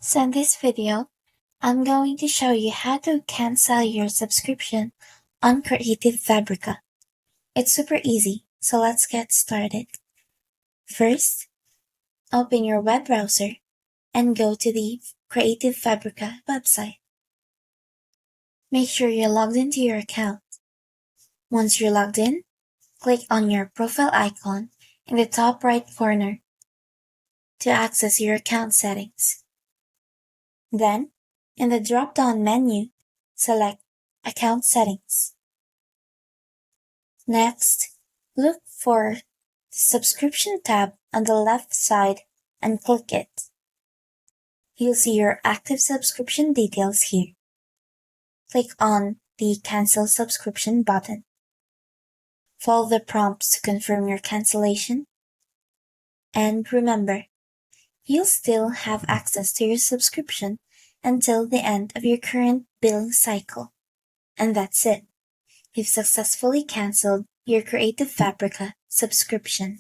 So in this video, I'm going to show you how to cancel your subscription on Creative Fabrica. It's super easy, so let's get started. First, open your web browser and go to the Creative Fabrica website. Make sure you're logged into your account. Once you're logged in, click on your profile icon in the top right corner to access your account settings. Then, in the drop-down menu, select Account Settings. Next, look for the Subscription tab on the left side and click it. You'll see your active subscription details here. Click on the Cancel Subscription button. Follow the prompts to confirm your cancellation. And remember, you'll still have access to your subscription until the end of your current billing cycle. And that's it. You've successfully canceled your Creative Fabrica subscription.